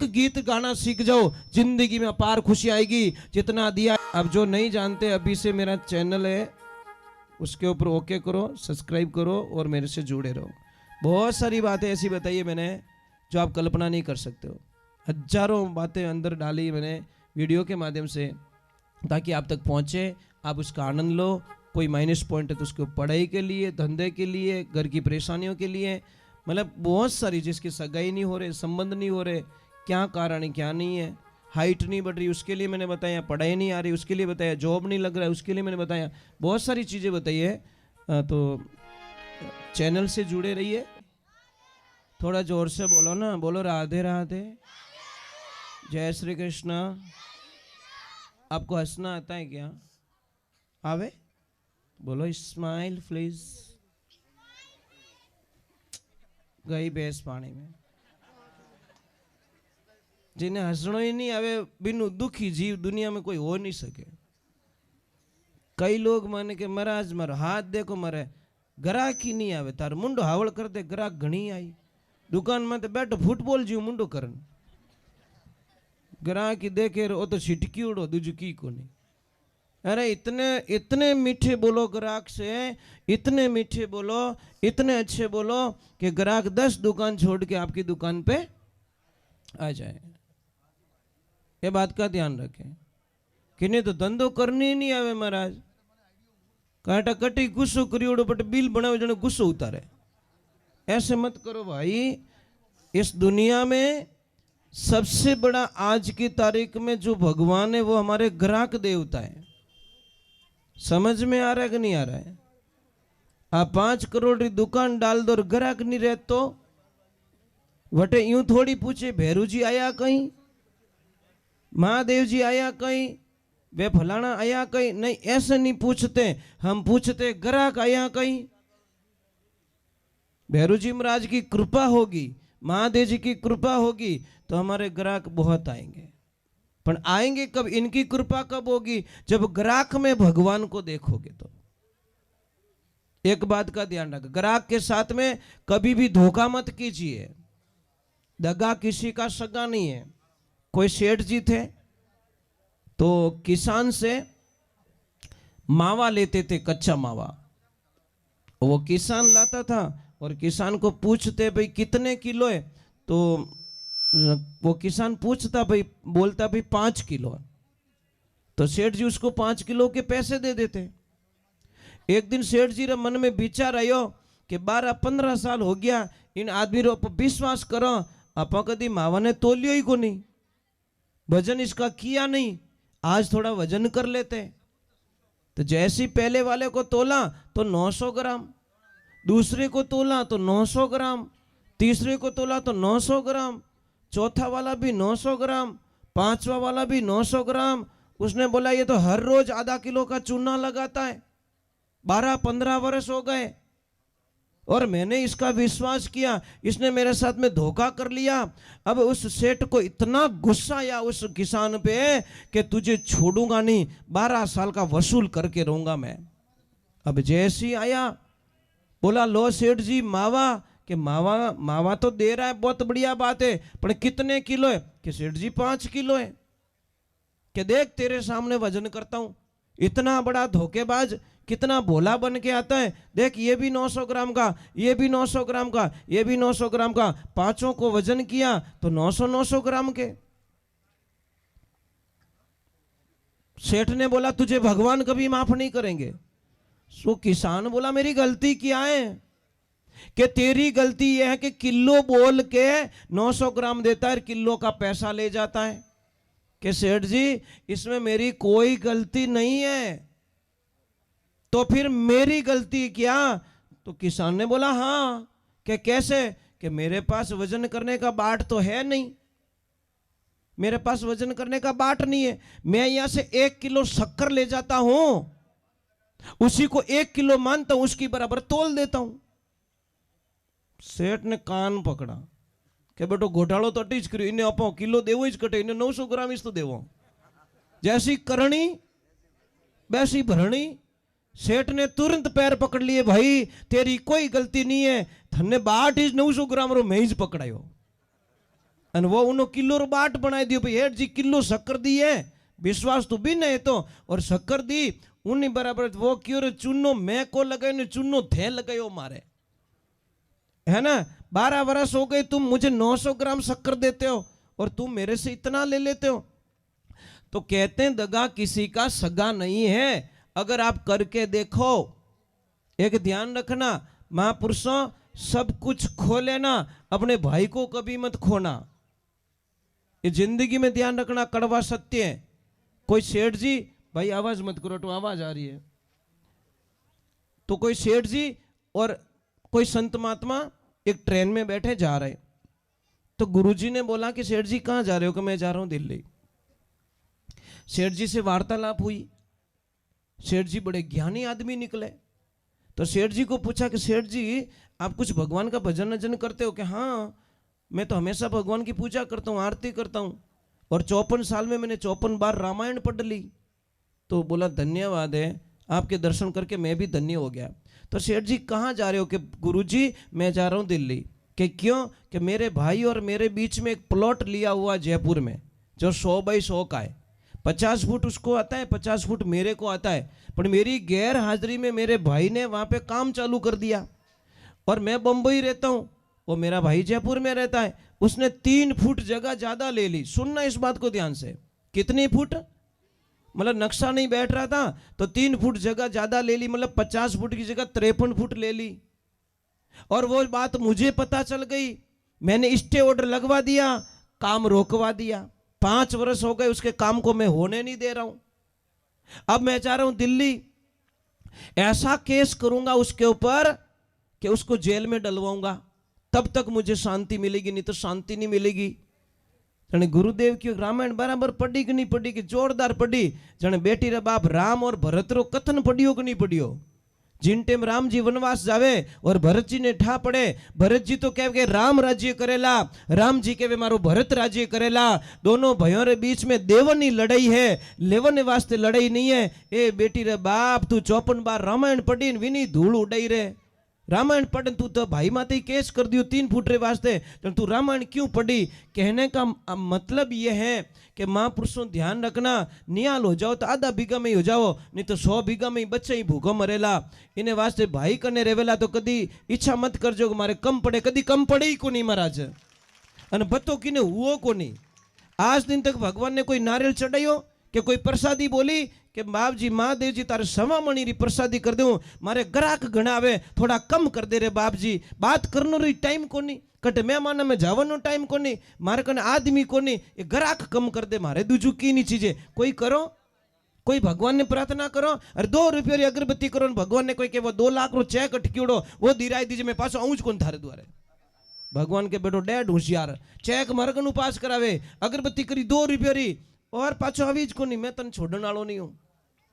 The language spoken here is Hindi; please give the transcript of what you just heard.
एक गीत गाना सीख जाओ, जिंदगी में अपार खुशी आएगी। जितना दिया। अब जो नहीं जानते, अभी से मेरा चैनल है, उसके ऊपर ओके करो, सब्सक्राइब करो और मेरे से जुड़े रहो। बहुत सारी बातें ऐसी बताई है मैंने जो आप कल्पना नहीं कर सकते हो। हजारों बातें अंदर डाली मैंने वीडियो के माध्यम से, ताकि आप तक पहुंचे, आप उसका आनंद लो। कोई माइनस पॉइंट है तो उसको पढ़ाई के लिए, धंधे के लिए, घर की परेशानियों के लिए, मतलब बहुत सारी, जिसकी सगाई नहीं हो रहे, संबंध नहीं हो रहे, क्या कारण है क्या नहीं है, हाइट नहीं बढ़ रही उसके लिए मैंने बताया, पढ़ाई नहीं आ रही उसके लिए बताया, जॉब नहीं लग रहा है उसके लिए मैंने बताया, बहुत सारी चीज़ें बताई है। तो चैनल से जुड़े रहिए। थोड़ा जोर से बोलो ना, बोलो राधे राधे, जय श्री कृष्णा। आपको हंसना आता है क्या? आवे? बोलो स्माइल प्लीज। गई भैंस पानी में। जिन्हें हंसनो ही नहीं आवे, बिनु दुखी जीव दुनिया में कोई हो नहीं सके। कई लोग माने के महाराज मारो हाथ देखो मारे ग्राहक ही नहीं आवे, तार मुंडो हावड़ कर दे, ग्राहक घणी आई। दुकान में तो बैठो फुटबॉल जीव मुंडो करन, ग्राहक ही देखे वो तो छिटकी उड़ो, दूजू की को नहीं। अरे इतने इतने मीठे बोलो ग्राहक से, इतने मीठे बोलो, इतने अच्छे बोलो कि ग्राहक 10 दुकान छोड़ के आपकी दुकान पे आ जाए। ये बात का ध्यान रखें कि नहीं तो धंधो करनी ही नहीं आवे महाराज। काटा कटी गुस्सो करियोड़ो बट बिल बनावे जने गुस्सो उतारे। ऐसे मत करो भाई। इस दुनिया में सबसे बड़ा आज की तारीख में जो भगवान है वो हमारे ग्राहक देवता है। समझ में आ रहा है कि नहीं आ रहा है? आप 5 करोड़ की दुकान डाल दो और ग्राहक नहीं रहे तो वटे यूं थोड़ी पूछे भैरू जी आया कहीं, महादेव जी आया कहीं, वे फलाना आया कहीं, नहीं ऐसे नहीं पूछते। हम पूछते ग्राहक आया कहीं। भैरू जी महाराज की कृपा होगी, महादेव जी की कृपा होगी तो हमारे ग्राहक बहुत आएंगे। पर आएंगे कब? इनकी कृपा कब होगी? जब ग्राहक में भगवान को देखोगे तो। एक बात का ध्यान रखो, ग्राहक के साथ में कभी भी धोखा मत कीजिए। दगा किसी का सगा नहीं है। कोई सेठ जी थे तो किसान से मावा लेते थे, कच्चा मावा। वो किसान लाता था और किसान को पूछते भाई कितने किलो है, तो वो किसान पूछता भाई, बोलता भाई 5 किलो है। तो सेठ जी उसको 5 किलो के पैसे दे देते। एक दिन सेठ जी रे मन में विचार आयो कि 12-15 साल हो गया इन आदमी रो पर विश्वास करो, आप कदी मावा ने तोलियो ही को नहीं, वजन इसका किया नहीं, आज थोड़ा वजन कर लेते। तो जैसे पहले वाले को तोला तो 900 ग्राम, दूसरे को तोला तो 900 ग्राम, तीसरे को तोला तो 900 ग्राम, चौथा वाला भी 900 ग्राम, 5वां वाला भी 900 ग्राम। उसने बोला ये तो हर रोज आधा किलो का चूना लगाता है, 12-15 वर्ष हो गए और मैंने इसका विश्वास किया, इसने मेरे साथ में धोखा कर लिया। अब उस सेठ को इतना गुस्सा आया उस किसान पे कि तुझे छोड़ूंगा नहीं, 12 साल का वसूल करके रहूंगा मैं। अब जैसे ही आया बोला लो सेठ जी मावा, कि मावा तो दे रहा है, बहुत बढ़िया बात है, पर कितने किलो है? कि सेठ जी 5 किलो है। कि देख तेरे सामने वजन करता हूं। इतना बड़ा धोखेबाज कितना भोला बन के आता है। देख ये भी 900 ग्राम का, ये भी 900 ग्राम का, ये भी 900 ग्राम का, पांचों को वजन किया तो 900 ग्राम के। सेठ ने बोला तुझे भगवान कभी माफ नहीं करेंगे। सो किसान बोला मेरी गलती क्या है? कि तेरी गलती यह है कि किलो बोल के 900 ग्राम देता है, किलो का पैसा ले जाता है। कि सेठ जी इसमें मेरी कोई गलती नहीं है, तो फिर मेरी गलती क्या? तो किसान ने बोला हाँ। कि कैसे? कि मेरे पास वजन करने का बाट तो है नहीं, मेरे पास वजन करने का बाट नहीं है। मैं यहां से 1 किलो शक्कर ले जाता हूं, उसी को 1 किलो मानता हूं, उसकी बराबर तोल देता हूं। सेठ ने कान पकड़ा कि बेटो घोटालो तो अटी ज कर्यो, इन्हें आपो किलो देवो ज कटे, इन्हें 900 ग्राम इस तो देवो। जैसी करणी वैसी भरणी। सेठ ने तुरंत पैर पकड़ लिए, भाई तेरी कोई गलती नहीं है, थने 900 ग्राम रो मैं ही पकड़ायो। अन वो उन्हों किलो रो बाट बनाई दियो भाई हेठ जी किलो शक्कर दी है विश्वास तो भी नहीं तो और शक्कर दी उन्हीं बराबर वो क्यों रे चूनो मैं को लगायो ने चूनो थे लगायो मारे है ना 12 वर्ष हो गए तुम मुझे 900 ग्राम शक्कर देते हो और तुम मेरे से इतना ले लेते हो। तो कहते हैं दगा किसी का सगा नहीं है, अगर आप करके देखो। एक ध्यान रखना महापुरुषों सब कुछ खो लेना अपने भाई को कभी मत खोना, ये जिंदगी में ध्यान रखना कड़वा सत्य है। कोई सेठ जी भाई आवाज मत करो तो आवाज आ रही है, तो कोई सेठ जी और कोई संत महात्मा एक ट्रेन में बैठे जा रहे, तो गुरुजी ने बोला कि सेठ जी कहाँ जा रहे हो? कि मैं जा रहा हूं दिल्ली। सेठ जी से वार्तालाप हुई, सेठ जी बड़े ज्ञानी आदमी निकले। तो सेठ जी को पूछा कि सेठ जी आप कुछ भगवान का भजन वजन करते हो? कि हाँ मैं तो हमेशा भगवान की पूजा करता हूँ, आरती करता हूँ, और 54 साल में मैंने 54 बार रामायण पढ़ ली। तो बोला धन्यवाद है, आपके दर्शन करके मैं भी धन्य हो गया। तो सेठ जी कहाँ जा रहे हो? कि गुरुजी मैं जा रहा हूँ दिल्ली। कि क्यों? कि मेरे भाई और मेरे बीच में एक प्लॉट लिया हुआ जयपुर में जो 100 बाई 100 का है। 50 फुट उसको आता है, 50 फुट मेरे को आता है, पर मेरी गैर हाजिरी में मेरे भाई ने वहाँ पे काम चालू कर दिया। और मैं बम्बई रहता हूँ, वो मेरा भाई जयपुर में रहता है, उसने 3 फुट जगह ज़्यादा ले ली। सुनना इस बात को ध्यान से, कितनी फुट? मतलब नक्शा नहीं बैठ रहा था तो 3 फुट जगह ज़्यादा ले ली, मतलब 50 फुट की जगह 53 फुट ले ली। और वो बात मुझे पता चल गई, मैंने स्टे ऑर्डर लगवा दिया, काम रोकवा दिया। 5 वर्ष हो गए उसके काम को मैं होने नहीं दे रहा हूं। अब मैं चाह रहा हूं दिल्ली ऐसा केस करूंगा उसके ऊपर कि उसको जेल में डलवाऊंगा, तब तक मुझे शांति मिलेगी, नहीं तो शांति नहीं मिलेगी। जने गुरुदेव की रामायण बराबर पढ़ी कि नहीं पढ़ी? कि जोरदार पढ़ी। जने बेटी रे बाप राम और भरत रो कथन पढ़ियो कि नहीं पढ़ियो? जिन टेम राम जी वनवास जावे और भरत जी ने ठा पड़े, भरत जी तो कहे राम राज्य करेला, राम जी कहे मारो भरत राज्य करेला। दोनों भाइयों रे बीच में देवनी लड़ाई है, लेवने वास्ते लड़ाई नहीं है। ए बेटी रे बाप तू 54 बार रामायण पढ़ी विनी धूल उड़ाई रे। रामायण पढ़ तू तो भाई माते ही केस कर दियो 3 फुट रे वास्ते, तो तू रामायण क्यों पढ़ी? कहने का मतलब यह है कि महापुरुषों ध्यान रखना, नियाल हो जाओ तो आधा बीघा में ही हो जाओ, नहीं तो 100 बीघा में ही बच्चे ही भूखो मरेला। इन्हें वास्ते भाई कने रेवेला तो कदी इच्छा मत करजो कि मारे कम पड़े, कदी कम पड़े ही को नहीं महाराज। अन बतो किने हुओ को नहीं। आज दिन तक भगवान ने कोई नारियल चढ़ायो कि कोई प्रसादी बोली कि बाप जी महादेव जी तारे 1.25 मणी री प्रसादी कर दूं, मारे ग्राहक घना आवे, थोड़ा कम कर दे रे बाप जी। बात करनो री टाइम कोनी, कटे मेहमान में जावनो टाइम कोनी, मारे कने आदमी कोनी, ये ग्राहक कम कर दे, मारे दूजू की नहीं चीजें कोई करो। कोई भगवान ने प्रार्थना करो, अरे 2 रुपये री अगरबत्ती करो, भगवान ने कोई के वो 2 लाख रो चेक अटक्योड़ो वो दिराई दीजिए, मैं पासो आऊं ज कोन थारे द्वारे। भगवान के बेटो डेड होशियार, चेक मरगन उपास करावे, अगरबत्ती करी 2 रुपये री और पाछो आवी ज कोनी, मैं तन छोड़न वालो नहीं हूं।